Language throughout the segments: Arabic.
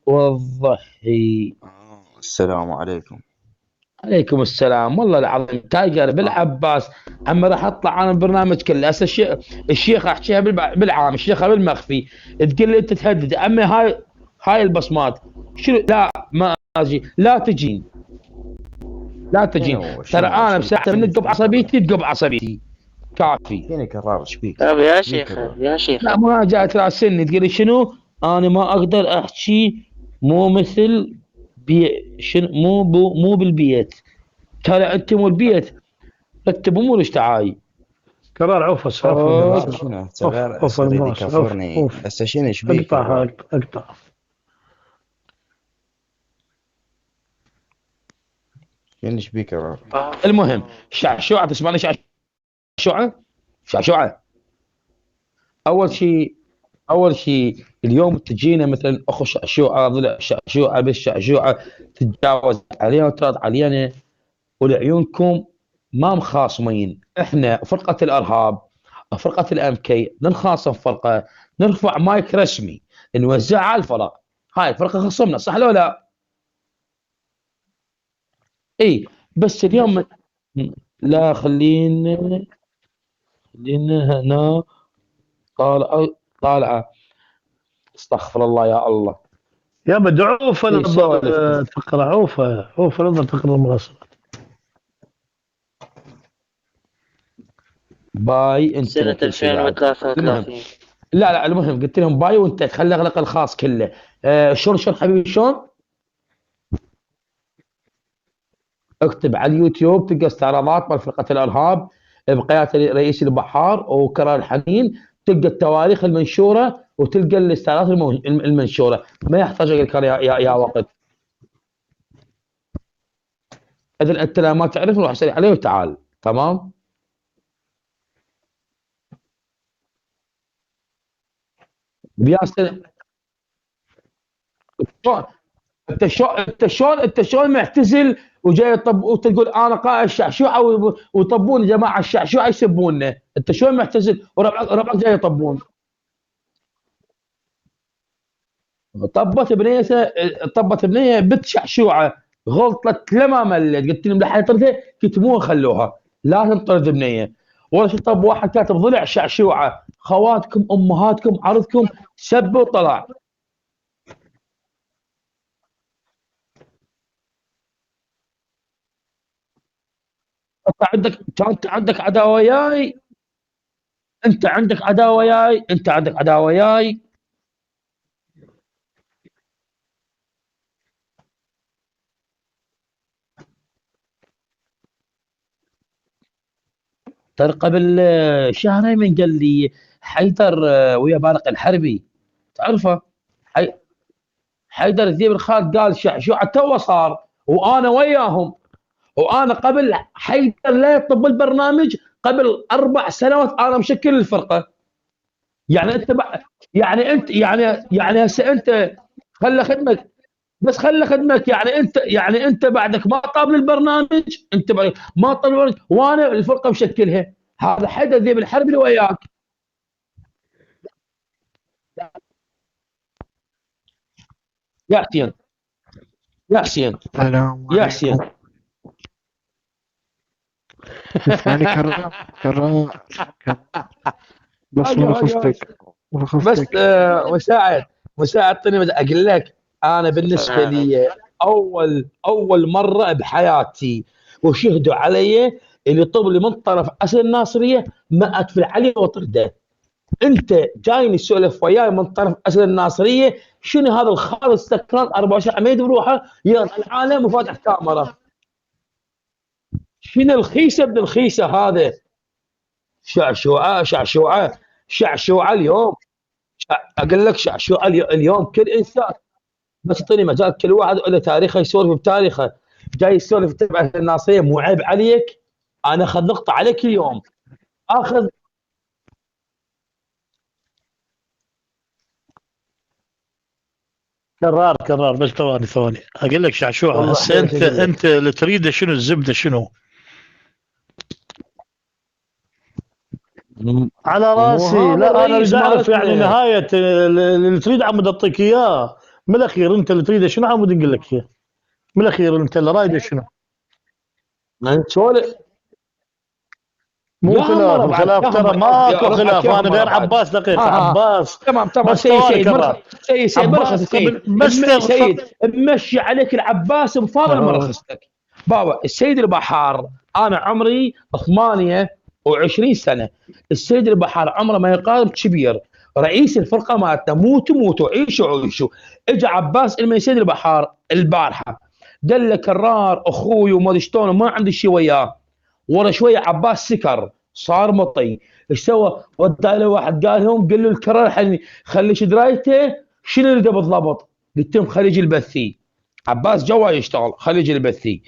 والضحي. السلام عليكم. عليكم السلام. والله العظيم تايجر بالعباس. عم راح اطلع انا البرنامج كله هسه الشيخ احكيها بالعام، الشيخ بالمخفي. تقول لي انت تهدد عمي. هاي البصمات. شنو؟ لا ما اجي، لا تجين، لا تجين. شنو ترى شنو انا شنو بساعة شنو من تقب شنو كرر؟ عصبيتي تقب عصبيتي. كافي. شنو كرر؟ ايش بيك؟ طب يا ايش بيك شيخ كرر؟ يا شيخ. لا ما جاي تراسلني تقول لي شنو. انا ما اقدر احكي. مو مثل شنو، مو بالبيت. ترى انت مو البيت. رتب امورك تعاي. كرار عوف هسه، عفوا اوه. هسه قرار. شنو؟ هسه عوف غير عوف هسه يريد الماس، عوف يكفرني. عوف. هسه شنو ايش بيك اقطعها، كرر؟ اقطع. شنو ايش بيك كرر؟ المهم شعشوعه، تسمعني شعشوعه. شعشوعه. اول شيء، اول شيء اليوم تجينا مثلا اخو شعشوعه، ضلع شعشوعه بالشعشوعه، تتجاوز علينا وترد علينا. ولعيونكم ما مخاصمين. احنا فرقه الارهاب، فرقه الام كي، ننخاصم فرقه، نرفع مايك رسمي، نوزعه على الفرق. هاي فرقه خصمنا، صح لو لا؟ اي. بس اليوم لا، خلينا هنا. طالعه، طالعه. استغفر الله يا الله. يا بد عوف اي نظر سولف. تقرا، عوف عوف نظر تقرا المناصبة. باي انت سنة وكل شيء بعد. المهم، 2033. لا المهم قلت لهم باي وانت تخلي اغلق الخاص كله. شلون حبيبي شلون. اكتب على اليوتيوب تلقى استعراضات مال فرقه الارهاب بقياده رئيس البحار وكرار الحنين. تلقى التواريخ المنشوره وتلقى الاستعراضات المنشوره. ما يحتاج لك يا وقت. اذا انت لا ما تعرف روح اسال عليه وتعال. تمام. بياسر. انت شلون معتزل وجاي وتقول انا قائد الشعشوعه ويطبون جماعه الشعشوعه يسبوننا. انت شلون معتزل وربعك جاي يطبون. طبت بنيه بنت شعشوعه. غلطت لما ملت. قلت لهم لحد طردها كتموها خلوها. لا تنطرد بنيه ولا شيء. طب واحد كاتب ضلع شعشوعه، خواتكم امهاتكم عرضكم سب وطلع. انت عندك عداوه وياي. انت عندك عداوه وياي. ترى قبل شهرين من قال لي حيدر ويا بارق الحربي. تعرفه؟ حي... حيدر الذيب الخالد قال شعشوعه تو صار وانا وياهم. وانا قبل حيدر لا يطب البرنامج قبل 4 سنوات انا مشكل الفرقه. يعني انت يعني هسه انت خلى خدمك. بس خلى خدمك. يعني انت بعدك ما طاب البرنامج. انت بعدك ما طاب البرنامج وانا الفرقه مشكلها. هذا حيدر ذيب الحرب اللي وياك. يا حسين، يا حسين، السلام يا عليكم. حسين. تسمعني كرار كرار كرار. بس واقف واقف. ملخصتك بس ملخصتك. مساعد طني اقول لك. انا بالنسبه لي اول مره بحياتي وشهدوا علي اللي طب لي من طرف اسد الناصريه ما ادفل عليه وطرده. انت جايني تسولف وياي من طرف اسد الناصريه. شنو هذا الخالد السكران 24 عميد بروحه يقطع العالم وفاتح كاميرا. شنو الخيسه ابن الخيسه هذا. شعشوعه شعشوعه. شعشوعه اليوم. اقول لك شعشوعه اليوم كل انسان. بس اعطيني مجال كل واحد له تاريخه يسولف بتاريخه. جاي يسولف تبع الناصريه مو عيب عليك. انا اخذ نقطه عليك اليوم. اخذ. كرار بس ثواني اقول لك شعشوعه. والله هسه احكي لك انت اقول لك. انت اللي تريده شنو؟ الزبده شنو؟ على مو راسي. هذا لا انا الرئيس اريد اعرف يعني مالتنا. نهايه اللي تريد عم اعطيك اياه. من الاخير انت اللي تريده شنو عمود نقول لك فيه. من الاخير انت اللي رايده شنو؟ سولف مو يا خلاف، مرة بعد الخلاف ترى يا ماكو ربع خلاف. يا انا مرة غير بعد. عباس دقيقه. ها عباس تمام بس سيد ثواني سيد كرار. سيد مرخص عباس سيد بس سيد ممشي عليك العباس بفضل مرخصتك بابا. السيد البحار انا عمري 28 سنه، السيد البحار عمره ما يقارب كبير، رئيس الفرقه مالته موتوا عيشوا. اجى عباس المن سيد البحار البارحه قال له كرار اخوي وما ادري شلون ما عندي شيء وياه. ورا شويه عباس سكر صار مطي. ايش سوى؟ ودى له واحد قال لهم قال له الكرار حلمي خلي ايش درايته شنو يريده بالضبط؟ قلت لهم خليج البثي. عباس جوا يشتغل خليج البثي.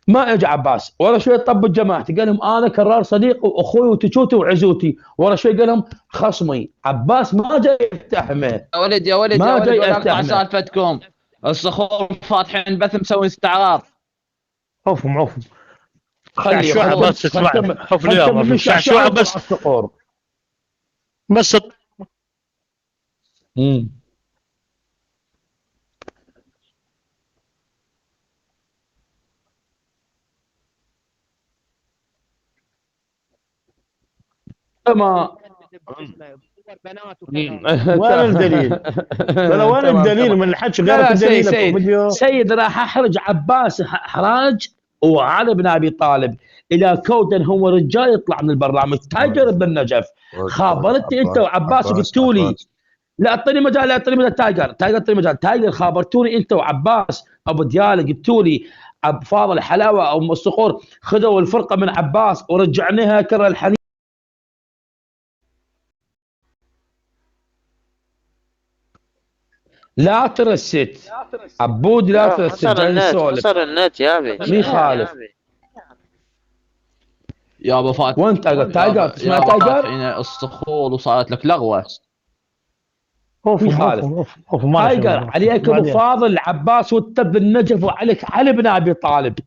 ما اجى عباس ورا شوي طب جماعتي قال لهم انا كرار صديق واخوي وتشوتي وعزوتي. ورا شوي قال لهم خصمي. عباس ما جاي يتهمه يا ولد يا ولد يا ما ولد جاي ولا اقطع اتهمه. سالفتكم. الصخور فاتحين بث مسوي استعراض. عوفهم خلي شعشوعه بس اسمعني. عوف لي يا ربي شعشوعه بس بس ما وين الدليل؟ لا وين الدليل من الحكي غير الدليل سيد, سيد راح احرج عباس احراج وعلي بن ابي طالب الى كودا هو رجال يطلع من البرنامج. تايجر بن نجف خابرتني انت وعباس وقلتوا لي لا اعطيني مجال لا اعطيني مجال. تايجر اعطيني مجال. تايجر خابرتوني انت وعباس ابو دياله قلتوا لي عبد فاضل حلاوه او الصقور خذوا الفرقه من عباس ورجعناها كره الحنين. لا ترست عبود لا ترست جاي نسولف. خسر النت يا ابي. مين خالف؟ يا ابو فاتح وين تايجر تسمع تايجر؟ الصخور وصارت لك لغوه. مين خالف؟ تايجر عليك ابو فاضل عباس والتب النجف وعليك علي بن ابي طالب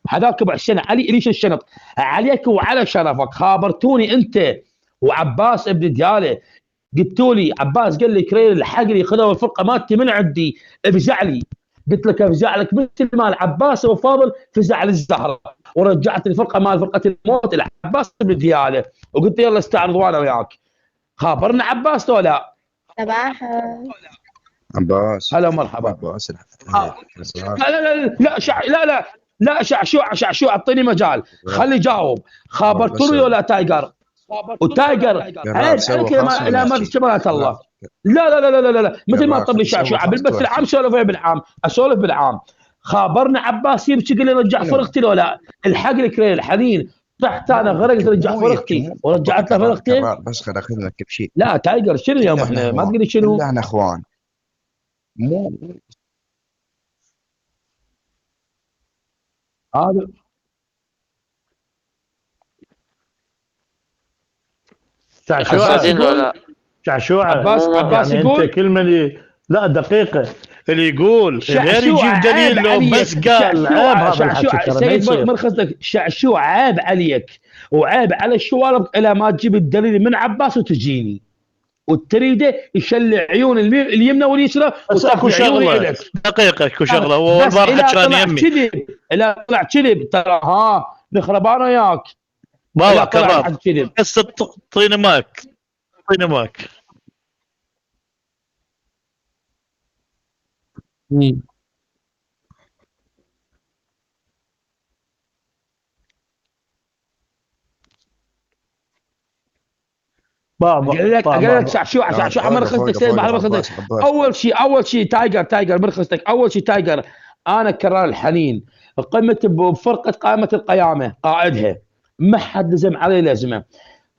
هذاك ابو حسين علي ليش الشنط عليك وعلى شرفك. خابرتوني انت وعباس ابن دياله قلتوا لي عباس قال لي كريل الحق لي خذوا الفرقه مالتي من عندي افزع لي. قلت لك افزع لك مثل مال عباس وفاضل فزع للزهره ورجعت الفرقه مال فرقه الموت الى عباس بن دياله وقلت يلا استعرض وانا وياك. خابرنا عباس لو لا؟ صباح عباس هلا مرحبا. عباس لا شعشوع اعطيني مجال خلي يجاوب. خابرتوني ولا تايجر؟ وتايجر عيب عليك لا ما شبهات الله. لا مثل ما طب لي شعشوع بالبث العام سولف بالعام اسولف بالعام. خابرنا عباس يبكي قال لي رجع فرقتي لو لا؟ الحق لك الحنين طحت انا غرقت رجع فرقتي ورجعت له فرقتي. بس خل اخذ لك بشيء. لا تايجر شنو اليوم احنا ما تقولي شنو؟ احنا اخوان مو هذا شعشوعه عباس يعني يقول انت كلمه اللي لا دقيقه اللي يقول غير يجيب دليل لو بس قال عيب هذا الحكي. سيد مرخصتك شعشوع عيب عليك وعيب على الشوارب الى ما تجيب الدليل من عباس وتجيني وتريده يشلع عيون اليمنى واليسرى اكو شغله دقيقه اكو شغله هو البارحه كان يمي لا طلع كذب ترى ها نخرب انا وياك والله كرار بس طيني ماك قال لك شعشوع مرخصتك سيد مرخصتك. اول شيء تايجر مرخصتك. اول شيء تايجر انا كرار الحنين قمت بفرقه قائمه القيامه قائدها ما حد لزم عليه لازمه.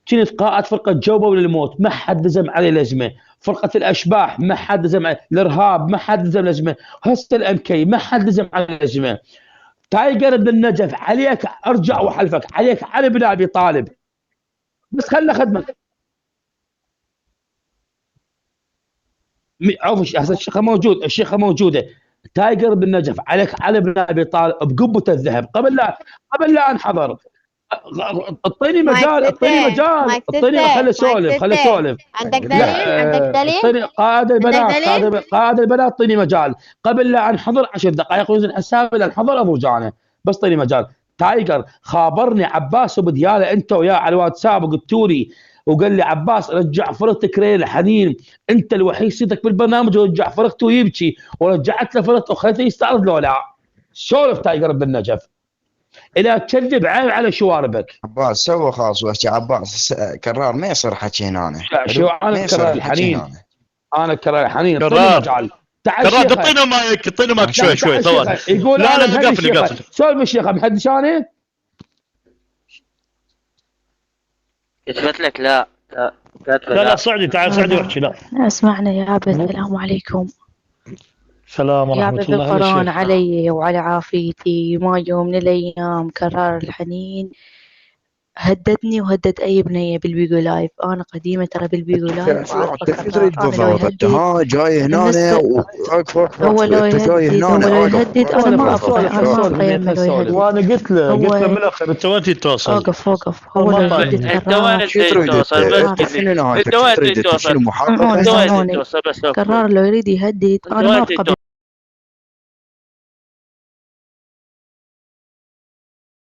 كنت قائد فرقه جوبه للموت ما حد لزم عليه لازمه. فرقه الاشباح ما حد لزم عليه. الارهاب ما حد لزم لازمه. هسه الام كي ما حد لزم عليه لازمه. تايجر بن النجف عليك ارجع وحلفك عليك علي بن ابي طالب بس خلنا خدمك. عوف الشيخه موجود الشيخه موجوده. تايجر بن نجف عليك علي بن ابي طالب بقبه الذهب قبل لا انحضر. اعطيني مجال اعطيني مجال اعطيني خلي اسولف عندك دليل؟ عندك دليل؟ اعطيني قائد البنات عندك دليل؟ قائد البنات اعطيني مجال قبل لا انحضر 10 دقائق يوزن حسابي لانحضر ابو جانه بس اعطيني مجال. تايجر خابرني عباس وبدياله انت وياه على الواتساب وقلتوا لي وقال لي عباس رجع فرقتك ريل حنين انت الوحيد صيتك بالبرنامج ورجع فرقته ويبكي ورجعت له فرقته وخليته يستعرض لو لا. سولف تايجر بالنجف الى تكذب عيب على شواربك. عباس سوى خلاص وحكي عباس كرار ما يصير حكي هنا. شو انا كرار الحنين انا كرار الحنين كرار تعال كرار اعطينا مايك اعطينا مايك شوي ثواني. يقول لا انا لا قفل سولف الشيخ محدش انا كتبت لك لا لا صعدي تعال صعدي واحكي. لا اسمعنا يا أبا، السلام عليكم. السلام يا ورحمة أبا الله بالقرآن وبركاته. علي وعلى عافيتي ما يوم من الأيام كرر الحنين هددني وهدد أي بنية بالبيجو لايف. أنا قديمة ترى بالبيجو لايف كيف تريد بالضبط؟ ها جاي هنا هو لو يهدد أنا ما أبغى يمه لو يهدد. وانا قلت له من الاخر انت وين تتواصل؟ وقف هو لو يهدد انت وين توصل بس انت وين تريد توصل؟ كرار لو يريد يهدد أنا ما أبغى